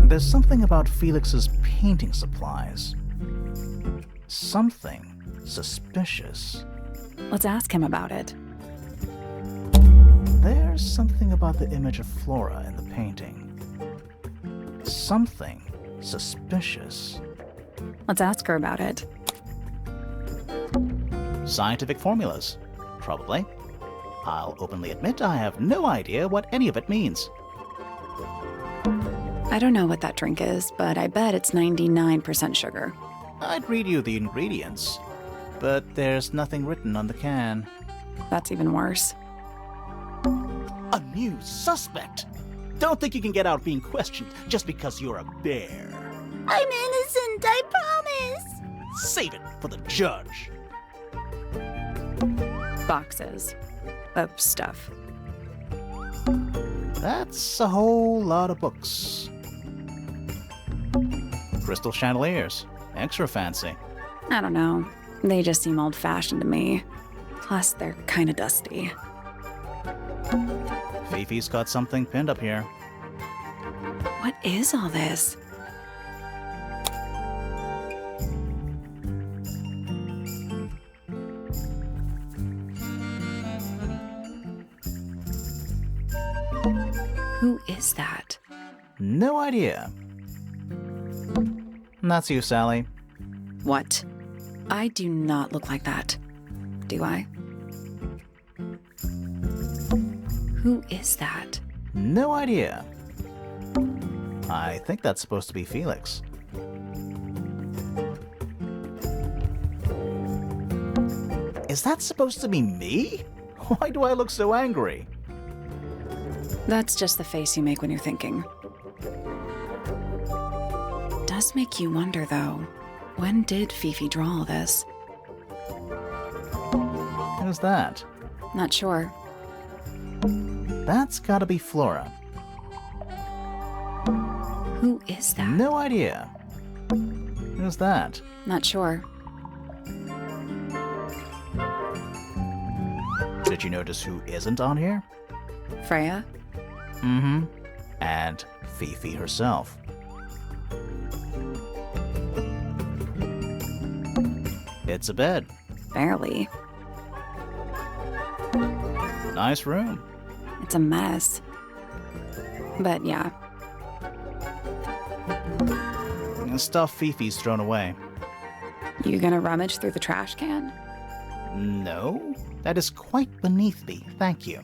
There's something about Felix's painting supplies. Something suspicious. Let's ask him about it. There's something about the image of Flora in the painting. Something suspicious. Let's ask her about it. Scientific formulas. Probably. I'll openly admit I have no idea what any of it means. I don't know what that drink is, but I bet it's 99% sugar. I'd read you the ingredients, but there's nothing written on the can. That's even worse. A new suspect! Don't think you can get out being questioned just because you're a bear. I'm innocent, I promise. Save it for the judge. Boxes of stuff. That's a whole lot of books. Crystal chandeliers. Extra fancy. I don't know. They just seem old-fashioned to me. Plus, they're kinda dusty. Fifi's got something pinned up here. What is all this? Who is that? No idea. That's you, Sally. What? I do not look like that. Do I? Who is that? No idea. I think that's supposed to be Felix. Is that supposed to be me? Why do I look so angry? That's just the face you make when you're thinking. Does make you wonder, though. When did Fifi draw all this? Who's that? Not sure. That's gotta be Flora. Who is that? No idea. Who's that? Not sure. Did you notice who isn't on here? Freya? Mm-hmm. And Fifi herself. It's a bed. Barely. Nice room. It's a mess. But yeah. Stuff Fifi's thrown away. You gonna rummage through the trash can? No, that is quite beneath me, thank you.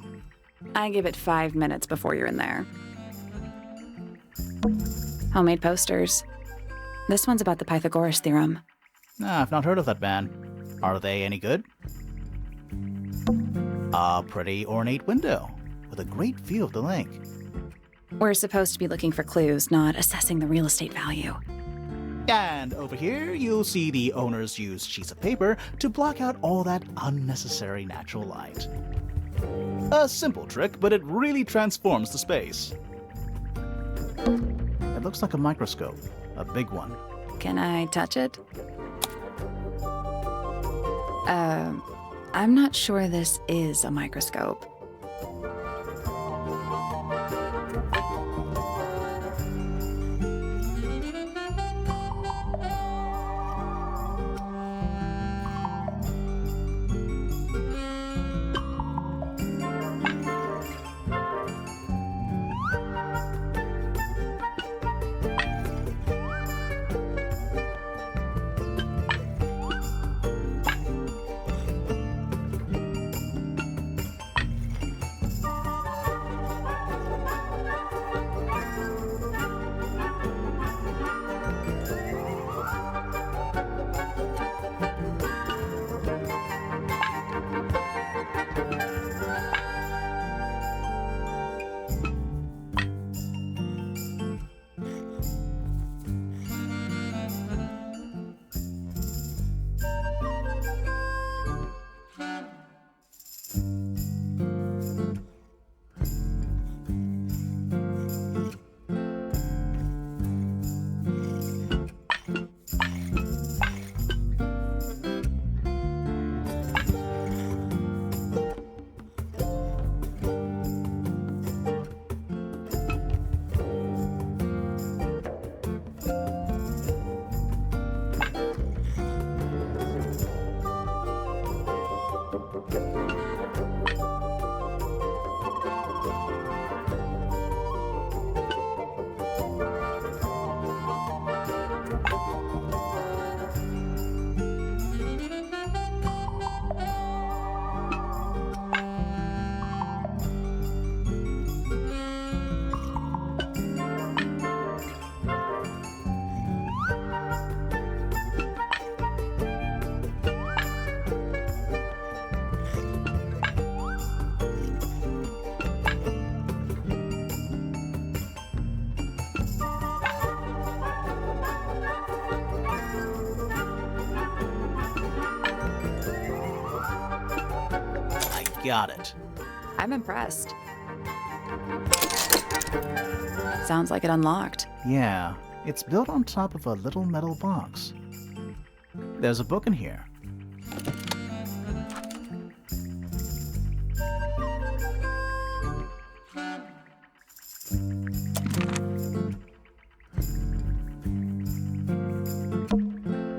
I give it 5 minutes before you're in there. Homemade posters. This one's about the Pythagoras theorem. I've not heard of that band. Are they any good? A pretty ornate window, with a great view of the lake. We're supposed to be looking for clues, not assessing the real estate value. And over here, you'll see the owners use sheets of paper to block out all that unnecessary natural light. A simple trick, but it really transforms the space. It looks like a microscope, a big one. Can I touch it? I'm not sure this is a microscope. Got it. I'm impressed. Sounds like it unlocked. Yeah, it's built on top of a little metal box. There's a book in here.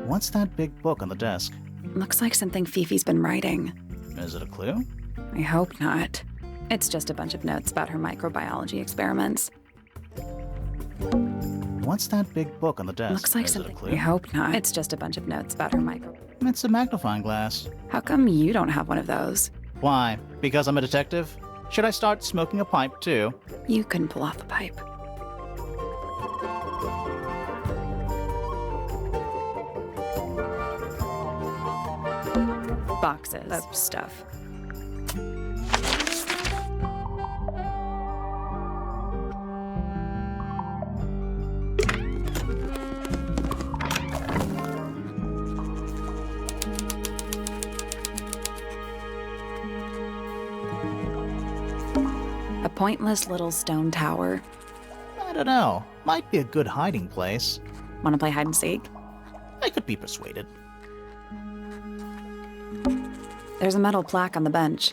What's that big book on the desk? Looks like something Fifi's been writing. Is it a clue? I hope not. It's just a bunch of notes about her microbiology experiments. What's that big book on the desk? Looks like Is something. it a clue? I hope not. It's just a bunch of notes about her micro. It's a magnifying glass. How come you don't have one of those? Why? Because I'm a detective? Should I start smoking a pipe too? You couldn't pull off a pipe. Boxes of stuff. A pointless little stone tower. I don't know. Might be a good hiding place. Want to play hide and seek? I could be persuaded. There's a metal plaque on the bench.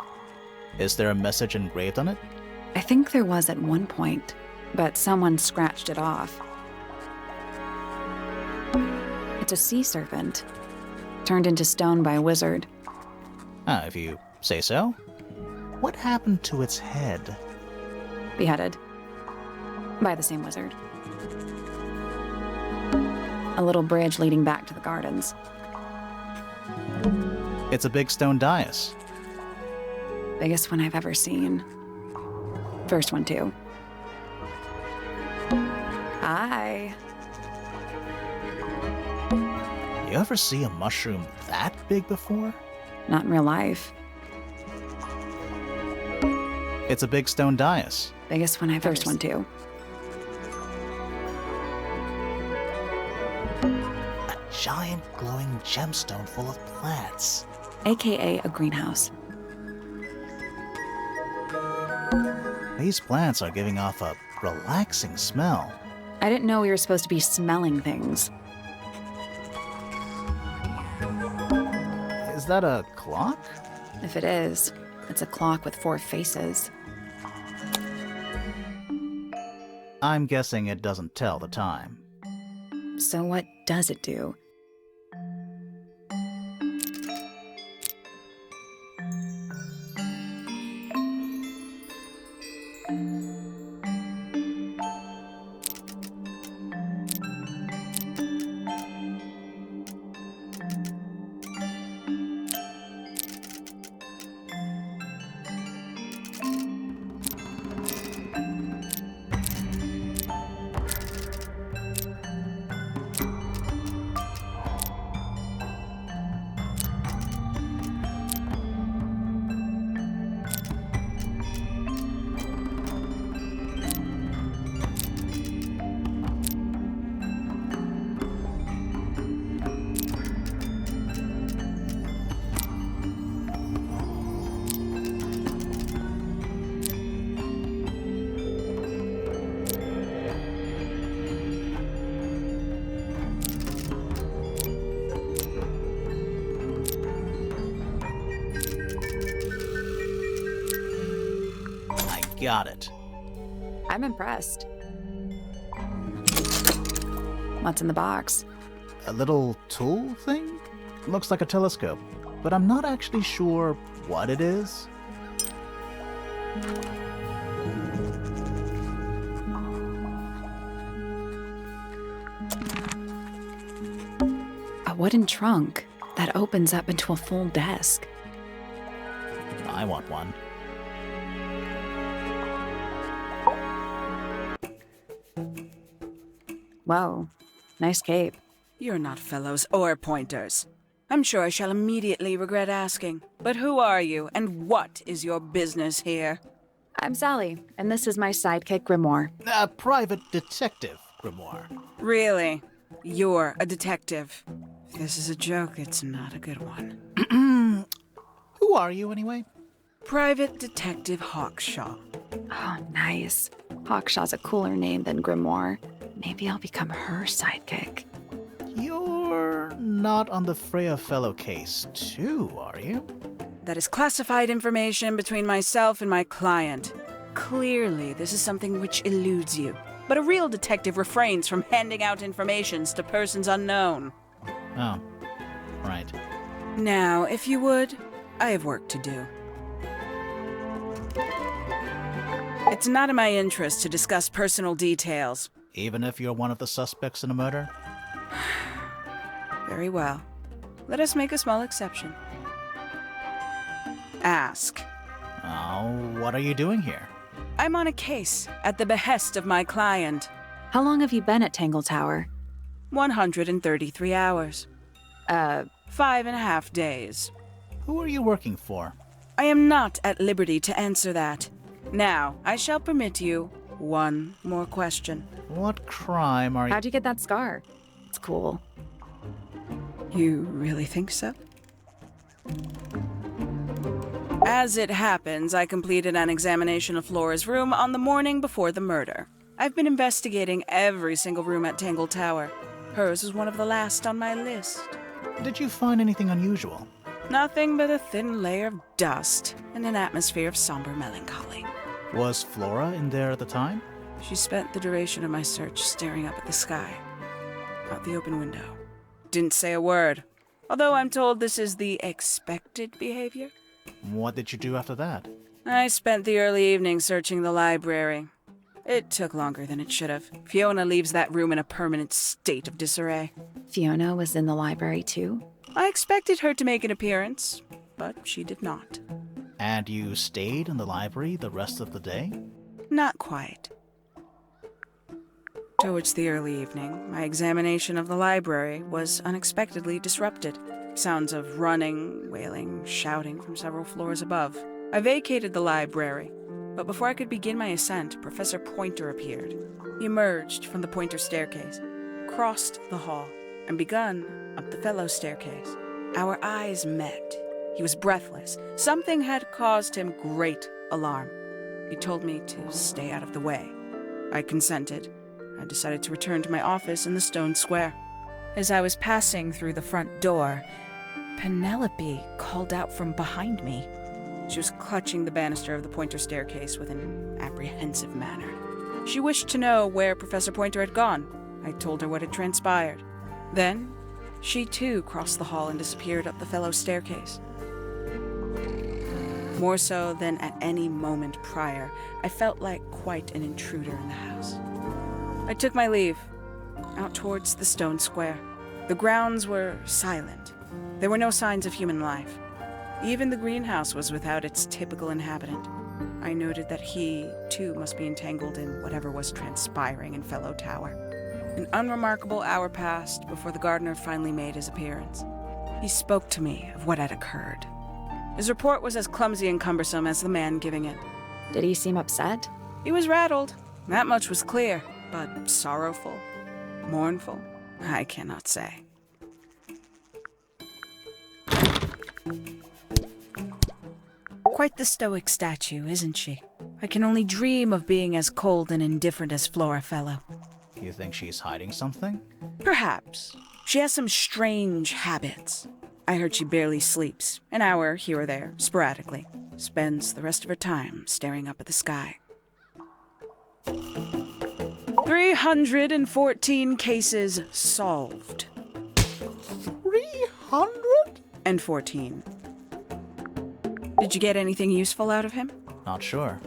Is there a message engraved on it? I think there was at one point, but someone scratched it off. It's a sea serpent, turned into stone by a wizard. Ah, if you say so. What happened to its head? Beheaded. By the same wizard. A little bridge leading back to the gardens. It's a big stone dais. Biggest one I've ever seen. First one, too. Hi. You ever see a mushroom that big before? Not in real life. It's a big stone dais. Biggest one I've ever seen. First one, too. A giant glowing gemstone full of plants. AKA a greenhouse. These plants are giving off a relaxing smell. I didn't know we were supposed to be smelling things. Is that a clock? If it is, it's a clock with 4 faces. I'm guessing it doesn't tell the time. So what does it do? Got it. I'm impressed. What's in the box? A little tool thing? Looks like a telescope, but I'm not actually sure what it is? A wooden trunk that opens up into a full desk. I want one. Whoa, nice cape. You're not fellows or pointers. I'm sure I shall immediately regret asking. But who are you, and what is your business here? I'm Sally, and this is my sidekick Grimoire. A private detective, Grimoire. Really? You're a detective. If this is a joke, it's not a good one. Who are you, anyway? Private Detective Hawkshaw. Oh, nice. Hawkshaw's a cooler name than Grimoire. Maybe I'll become her sidekick. You're not on the Freya Fellow case, too, are you? That is classified information between myself and my client. Clearly, this is something which eludes you. But a real detective refrains from handing out informations to persons unknown. Oh, right. Now, if you would, I have work to do. It's not in my interest to discuss personal details. Even if you're one of the suspects in a murder? Very well. Let us make a small exception. Ask. Oh, what are you doing here? I'm on a case at the behest of my client. How long have you been at Tangle Tower? 133 hours. 5.5 days. Who are you working for? I am not at liberty to answer that. Now, I shall permit you one more question. What crime are you... How'd you get that scar? It's cool. You really think so? As it happens, I completed an examination of Flora's room on the morning before the murder. I've been investigating every single room at Tangle Tower. Hers is one of the last on my list. Did you find anything unusual? Nothing but a thin layer of dust and an atmosphere of somber melancholy. Was Flora in there at the time? She spent the duration of my search staring up at the sky, out the open window. Didn't say a word, although I'm told this is the expected behavior. What did you do after that? I spent the early evening searching the library. It took longer than it should have. Fiona leaves that room in a permanent state of disarray. Fiona was in the library too? I expected her to make an appearance, but she did not. And you stayed in the library the rest of the day? Not quite. Towards the early evening, my examination of the library was unexpectedly disrupted. Sounds of running, wailing, shouting from several floors above. I vacated the library, but before I could begin my ascent, Professor Pointer appeared. He emerged from the Pointer staircase, crossed the hall, and begun up the fellow staircase. Our eyes met. He was breathless. Something had caused him great alarm. He told me to stay out of the way. I consented. I decided to return to my office in the stone square. As I was passing through the front door, Penelope called out from behind me. She was clutching the banister of the Pointer staircase with an apprehensive manner. She wished to know where Professor Pointer had gone. I told her what had transpired. Then, she too crossed the hall and disappeared up the fellow staircase. More so than at any moment prior, I felt like quite an intruder in the house. I took my leave, out towards the stone square. The grounds were silent. There were no signs of human life. Even the greenhouse was without its typical inhabitant. I noted that he, too, must be entangled in whatever was transpiring in Fellow Tower. An unremarkable hour passed before the gardener finally made his appearance. He spoke to me of what had occurred. His report was as clumsy and cumbersome as the man giving it. Did he seem upset? He was rattled. That much was clear, but sorrowful, mournful, I cannot say. Quite the stoic statue, isn't she? I can only dream of being as cold and indifferent as Flora Fellow. You think she's hiding something? Perhaps. She has some strange habits. I heard she barely sleeps, an hour here or there, sporadically. Spends the rest of her time staring up at the sky. 314 cases solved. 300? And 14. Did you get anything useful out of him? Not sure.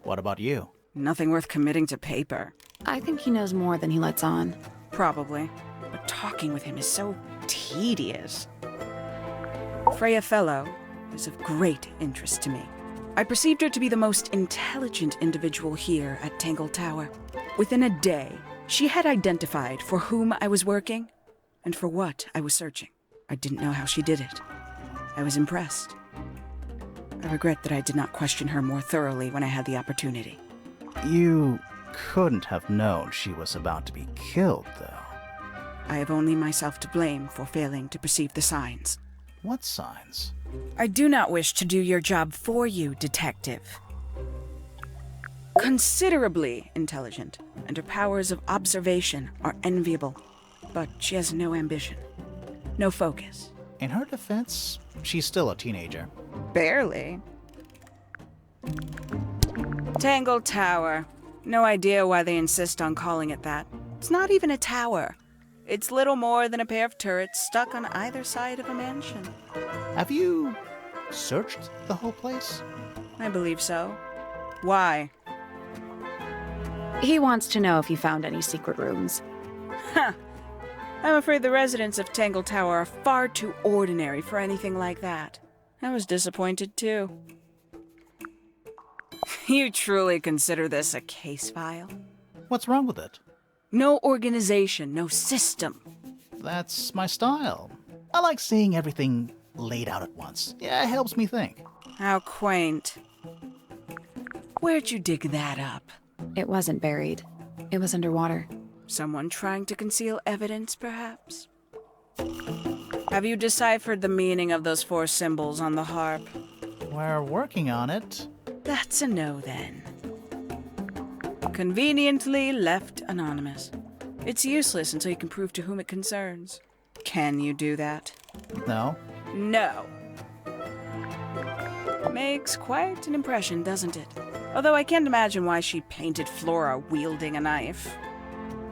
What about you? Nothing worth committing to paper. I think he knows more than he lets on. Probably. But talking with him is so tedious. Freya Fellow is of great interest to me. I perceived her to be the most intelligent individual here at Tangle Tower. Within a day, she had identified for whom I was working and for what I was searching. I didn't know how she did it. I was impressed. I regret that I did not question her more thoroughly when I had the opportunity. You couldn't have known she was about to be killed, though. I have only myself to blame for failing to perceive the signs. What signs? I do not wish to do your job for you, detective. Considerably intelligent, and her powers of observation are enviable. But she has no ambition, no focus. In her defense, she's still a teenager. Barely. Tangle Tower. No idea why they insist on calling it that. It's not even a tower. It's little more than a pair of turrets stuck on either side of a mansion. Have you searched the whole place? I believe so. Why? He wants to know if you found any secret rooms. Huh. I'm afraid the residents of Tangle Tower are far too ordinary for anything like that. I was disappointed too. You truly consider this a case file? What's wrong with it? No organization, no system. That's my style. I like seeing everything laid out at once. Yeah, it helps me think. How quaint. Where'd you dig that up? It wasn't buried. It was underwater. Someone trying to conceal evidence, perhaps? Have you deciphered the meaning of those 4 symbols on the harp? We're working on it. That's a no, then. Conveniently left anonymous. It's useless until you can prove to whom it concerns. Can you do that? No. No. Makes quite an impression, doesn't it? Although I can't imagine why she painted Flora wielding a knife.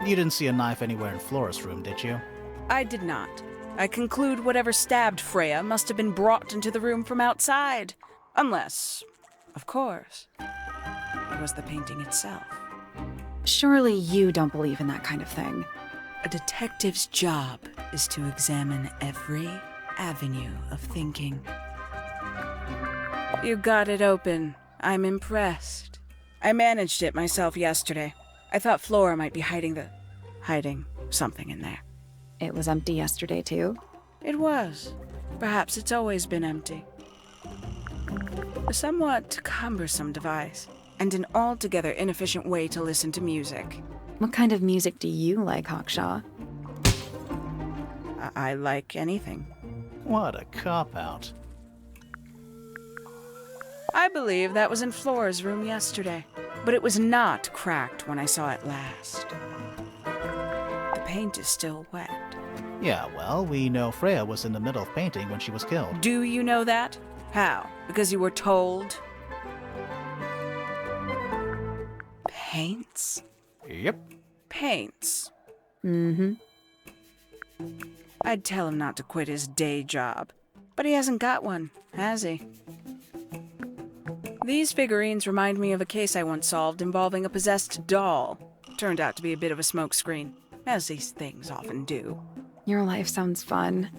You didn't see a knife anywhere in Flora's room, did you? I did not. I conclude whatever stabbed Freya must have been brought into the room from outside. Unless, of course, it was the painting itself. Surely you don't believe in that kind of thing. A detective's job is to examine every avenue of thinking. You got it open. I'm impressed. I managed it myself yesterday. I thought Flora might be hiding something in there. It was empty yesterday, too. It was. Perhaps it's always been empty. A somewhat cumbersome device, and an altogether inefficient way to listen to music. What kind of music do you like, Hawkshaw? I like anything. What a cop-out. I believe that was in Flora's room yesterday, but it was not cracked when I saw it last. The paint is still wet. Yeah, well, we know Freya was in the middle of painting when she was killed. Do you know that? How? Because you were told? Paints? Yep. Paints. Mm-hmm. I'd tell him not to quit his day job, but he hasn't got one, has he? These figurines remind me of a case I once solved involving a possessed doll. Turned out to be a bit of a smokescreen, as these things often do. Your life sounds fun.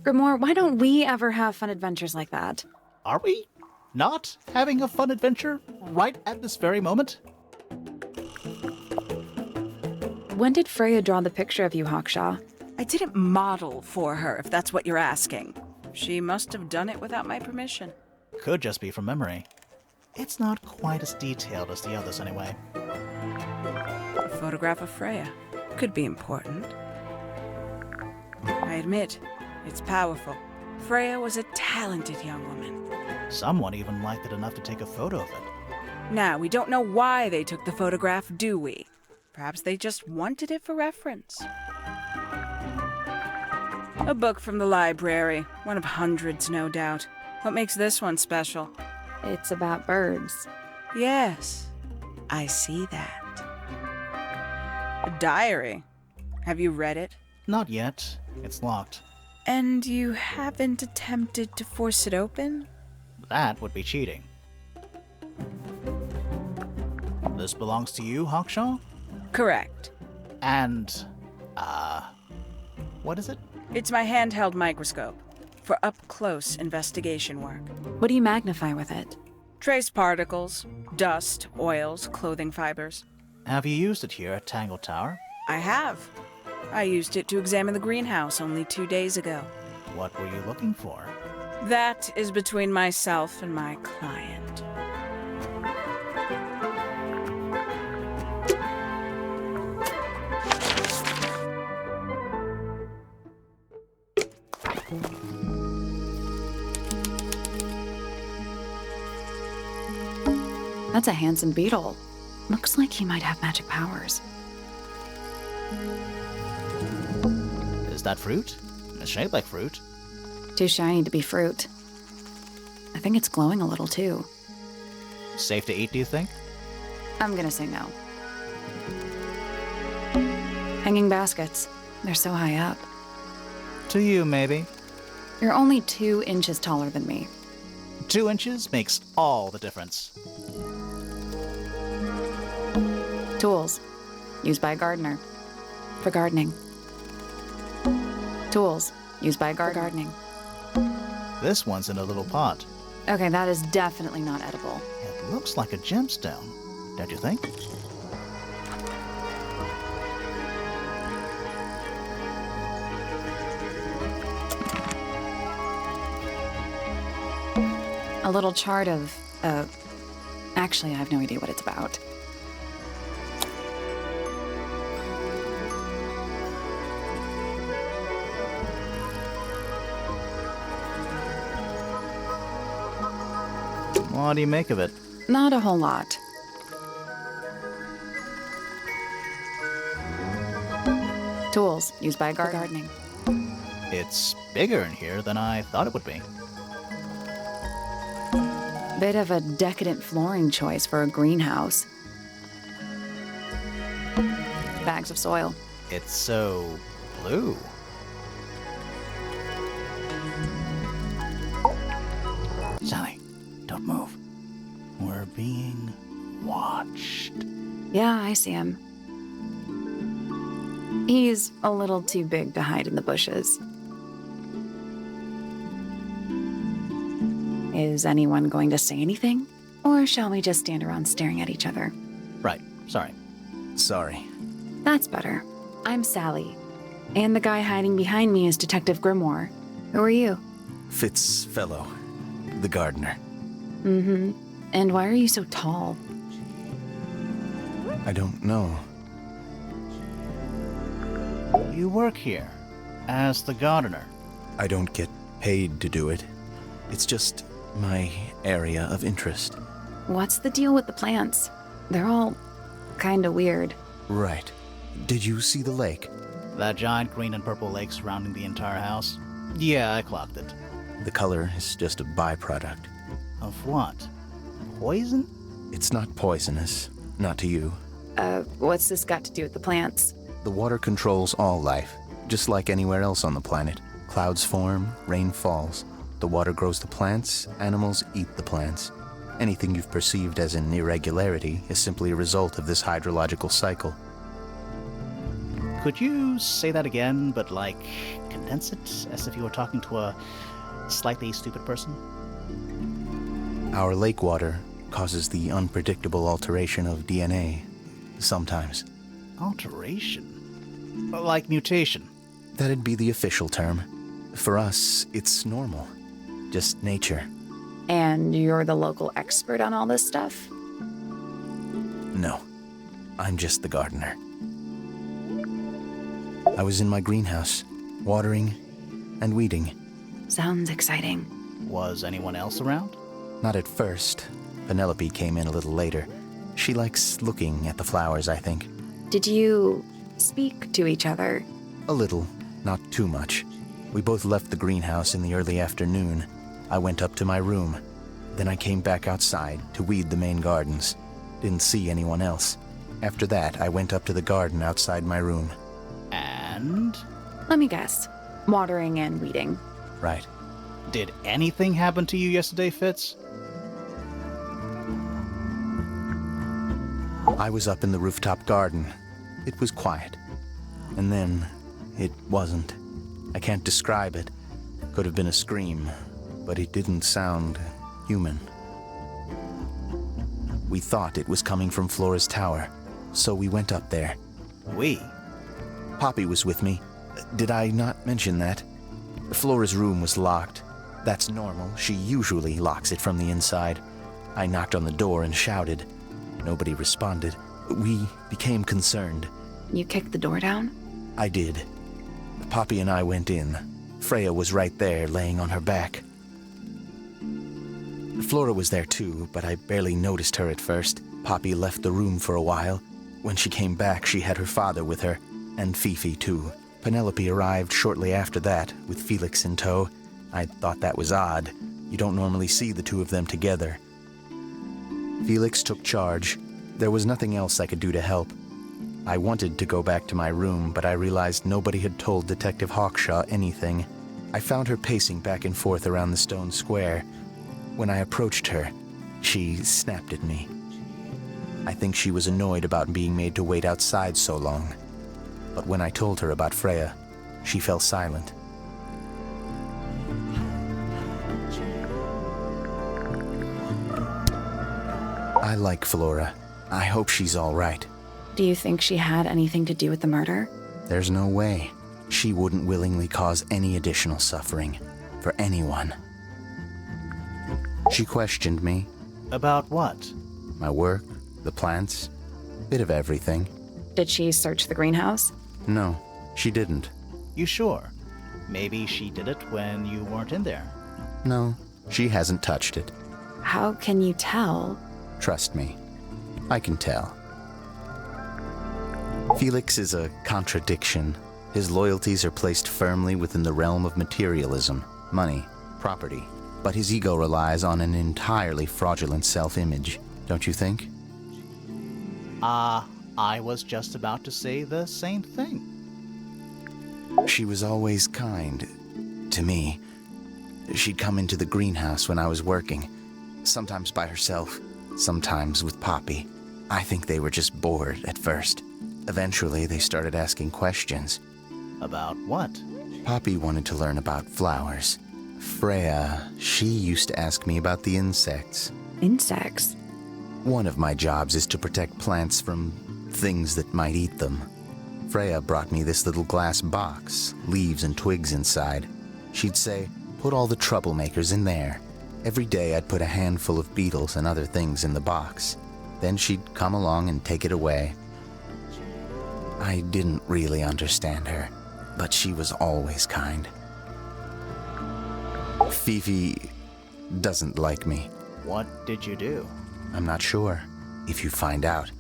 Grimoire, why don't we ever have fun adventures like that? Are we not having a fun adventure right at this very moment? When did Freya draw the picture of you, Hawkshaw? I didn't model for her, if that's what you're asking. She must have done it without my permission. Could just be from memory. It's not quite as detailed as the others anyway. A photograph of Freya could be important. I admit, it's powerful. Freya was a talented young woman. Someone even liked it enough to take a photo of it. Now, we don't know why they took the photograph, do we? Perhaps they just wanted it for reference. A book from the library. One of hundreds, no doubt. What makes this one special? It's about birds. Yes, I see that. A diary. Have you read it? Not yet. It's locked. And you haven't attempted to force it open? That would be cheating. This belongs to you, Hawkshaw? Correct. And, what is it? It's my handheld microscope for up-close investigation work. What do you magnify with it? Trace particles, dust, oils, clothing fibers. Have you used it here at Tangle Tower? I have. I used it to examine the greenhouse only 2 days ago. What were you looking for? That is between myself and my client. That's a handsome beetle. Looks like he might have magic powers. Is that fruit? It's shaped like fruit. Too shiny to be fruit. I think it's glowing a little too. Safe to eat, do you think? I'm gonna say no. Hanging baskets. They're so high up. To you, maybe. You're only 2 inches taller than me. 2 inches makes all the difference. Tools. Used by a gardener. For gardening. Tools. Used by a gardening. This one's in a little pot. Okay, that is definitely not edible. It looks like a gemstone, don't you think? A little chart of, actually, I have no idea what it's about. What do you make of it? Not a whole lot. Tools used by gardening. It's bigger in here than I thought it would be. Bit of a decadent flooring choice for a greenhouse. Bags of soil. It's so blue. Sally, don't move. We're being watched. Yeah, I see him. He's a little too big to hide in the bushes. Is anyone going to say anything? Or shall we just stand around staring at each other? Right, sorry. Sorry. That's better. I'm Sally. And the guy hiding behind me is Detective Grimoire. Who are you? Fitzfellow, the gardener. Mm-hmm. And why are you so tall? I don't know. You work here as the gardener. I don't get paid to do it. It's just my area of interest. What's the deal with the plants? They're all kinda weird. Right. Did you see the lake? That giant green and purple lake surrounding the entire house? Yeah, I clocked it. The color is just a byproduct. Of what? Poison? It's not poisonous. Not to you. What's this got to do with the plants? The water controls all life, just like anywhere else on the planet. Clouds form, rain falls. The water grows the plants, animals eat the plants. Anything you've perceived as an irregularity is simply a result of this hydrological cycle. Could you say that again, but like condense it as if you were talking to a slightly stupid person? Our lake water causes the unpredictable alteration of DNA. Sometimes. Alteration? Like mutation? That'd be the official term. For us, it's normal. Just nature. And you're the local expert on all this stuff? No. I'm just the gardener. I was in my greenhouse, watering and weeding. Sounds exciting. Was anyone else around? Not at first. Penelope came in a little later. She likes looking at the flowers, I think. Did you speak to each other? A little, not too much. We both left the greenhouse in the early afternoon. I went up to my room. Then I came back outside to weed the main gardens. Didn't see anyone else. After that, I went up to the garden outside my room. And? Let me guess. Watering and weeding. Right. Did anything happen to you yesterday, Fitz? I was up in the rooftop garden. It was quiet. And then, it wasn't. I can't describe it. Could have been a scream, but it didn't sound human. We thought it was coming from Flora's tower, so we went up there. We? Poppy was with me. Did I not mention that? Flora's room was locked. That's normal. She usually locks it from the inside. I knocked on the door and shouted. Nobody responded. We became concerned. You kicked the door down? I did. Poppy and I went in. Freya was right there, laying on her back. Flora was there too, but I barely noticed her at first. Poppy left the room for a while. When she came back, she had her father with her, and Fifi too. Penelope arrived shortly after that, with Felix in tow. I thought that was odd. You don't normally see the two of them together. Felix took charge. There was nothing else I could do to help. I wanted to go back to my room, but I realized nobody had told Detective Hawkshaw anything. I found her pacing back and forth around the stone square. When I approached her, she snapped at me. I think she was annoyed about being made to wait outside so long. But when I told her about Freya, she fell silent. I like Flora. I hope she's all right. Do you think she had anything to do with the murder? There's no way. She wouldn't willingly cause any additional suffering for anyone. She questioned me. About what? My work, the plants, bit of everything. Did she search the greenhouse? No, she didn't. You sure? Maybe she did it when you weren't in there. No, she hasn't touched it. How can you tell? Trust me, I can tell. Felix is a contradiction. His loyalties are placed firmly within the realm of materialism, money, property. But his ego relies on an entirely fraudulent self-image, don't you think? I was just about to say the same thing. She was always kind to me. She'd come into the greenhouse when I was working, sometimes by herself, sometimes with Poppy. I think they were just bored at first. Eventually, they started asking questions. About what? Poppy wanted to learn about flowers. Freya, she used to ask me about the insects. Insects? One of my jobs is to protect plants from things that might eat them. Freya brought me this little glass box, leaves and twigs inside. She'd say, put all the troublemakers in there. Every day I'd put a handful of beetles and other things in the box. Then she'd come along and take it away. I didn't really understand her, but she was always kind. Fifi doesn't like me. What did you do? I'm not sure. If you find out,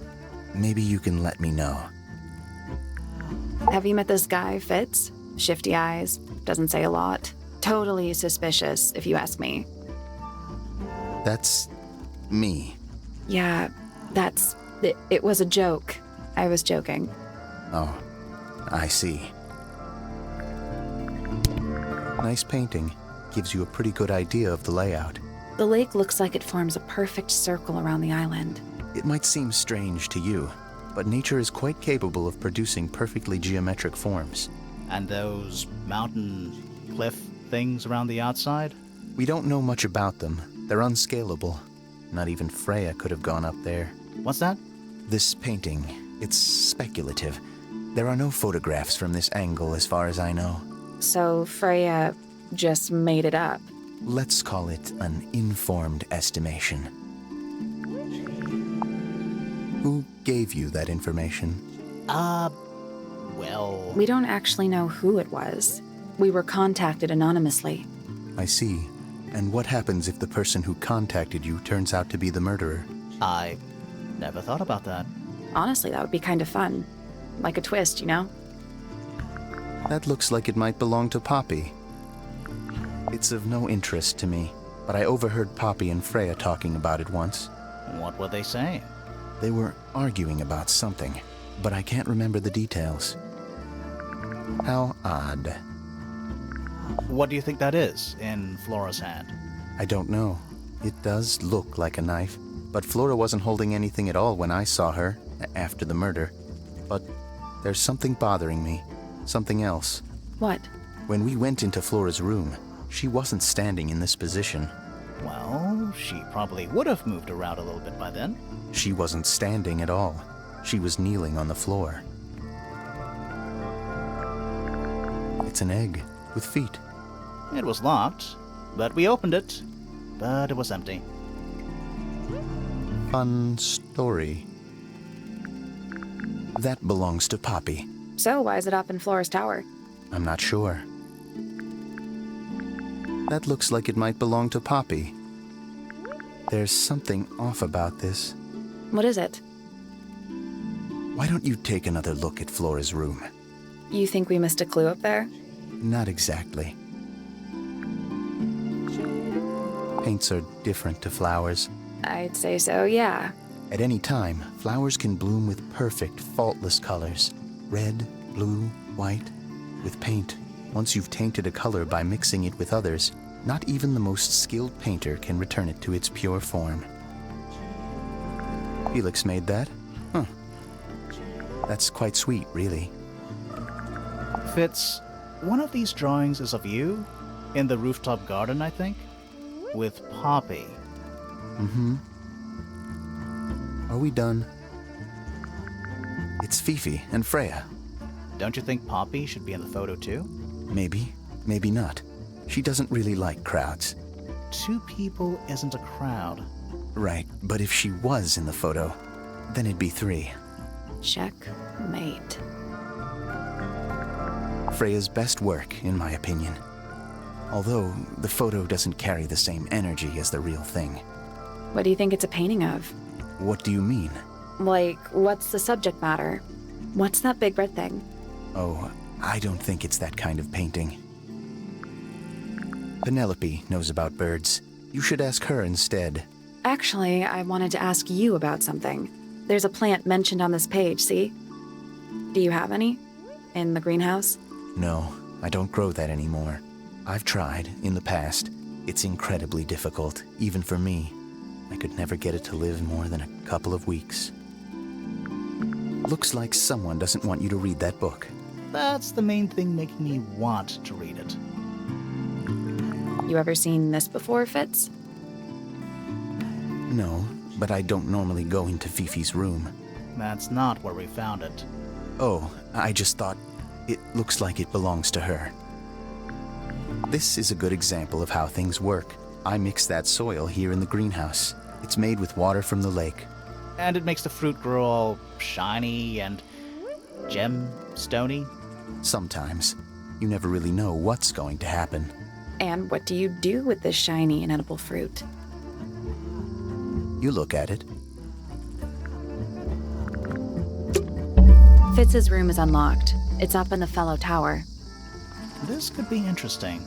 maybe you can let me know. Have you met this guy, Fitz? Shifty eyes, doesn't say a lot. Totally suspicious, if you ask me. That's me. Yeah, it was a joke. I was joking. Oh, I see. Nice painting. Gives you a pretty good idea of the layout. The lake looks like it forms a perfect circle around the island. It might seem strange to you, but nature is quite capable of producing perfectly geometric forms. And those mountain cliff things around the outside? We don't know much about them. They're unscalable. Not even Freya could have gone up there. What's that? This painting, it's speculative. There are no photographs from this angle as far as I know. So Freya just made it up. Let's call it an informed estimation. Who gave you that information? Well... We don't actually know who it was. We were contacted anonymously. I see. And what happens if the person who contacted you turns out to be the murderer? I never thought about that. Honestly, that would be kind of fun. Like a twist, you know? That looks like it might belong to Poppy. It's of no interest to me, but I overheard Poppy and Freya talking about it once. What were they saying? They were arguing about something, but I can't remember the details. How odd. What do you think that is in Flora's hand? I don't know. It does look like a knife, but Flora wasn't holding anything at all when I saw her after the murder. But there's something bothering me. Something else. What? When we went into Flora's room, she wasn't standing in this position. Well, she probably would have moved around a little bit by then. She wasn't standing at all. She was kneeling on the floor. It's an egg with feet. It was locked, but we opened it, but it was empty. Fun story. That belongs to Poppy. So why is it up in Flora's tower? I'm not sure. That looks like it might belong to Poppy. There's something off about this. What is it? Why don't you take another look at Flora's room? You think we missed a clue up there? Not exactly. Paints are different to flowers. I'd say so, yeah. At any time, flowers can bloom with perfect, faultless colors. Red, blue, white. With paint, once you've tainted a color by mixing it with others, not even the most skilled painter can return it to its pure form. Felix made that? Huh. That's quite sweet, really. Fitz, one of these drawings is of you, in the rooftop garden, I think, with Poppy. Mm-hmm. Are we done? It's Fifi and Freya. Don't you think Poppy should be in the photo too? Maybe, maybe not. She doesn't really like crowds. 2 people isn't a crowd. Right, but if she was in the photo, then it'd be 3. Checkmate. Freya's best work, in my opinion. Although, the photo doesn't carry the same energy as the real thing. What do you think it's a painting of? What do you mean? Like, what's the subject matter? What's that big red thing? Oh, I don't think it's that kind of painting. Penelope knows about birds. You should ask her instead. Actually, I wanted to ask you about something. There's a plant mentioned on this page, see? Do you have any? In the greenhouse? No, I don't grow that anymore. I've tried, in the past. It's incredibly difficult, even for me. I could never get it to live more than a couple of weeks. Looks like someone doesn't want you to read that book. That's the main thing making me want to read it. You ever seen this before, Fitz? No, but I don't normally go into Fifi's room. That's not where we found it. Oh, I just thought it looks like it belongs to her. This is a good example of how things work. I mixed that soil here in the greenhouse. It's made with water from the lake. And it makes the fruit grow all shiny and gem-stony. Sometimes. You never really know what's going to happen. And what do you do with this shiny and edible fruit? You look at it. Fitz's room is unlocked. It's up in the fellow tower. This could be interesting.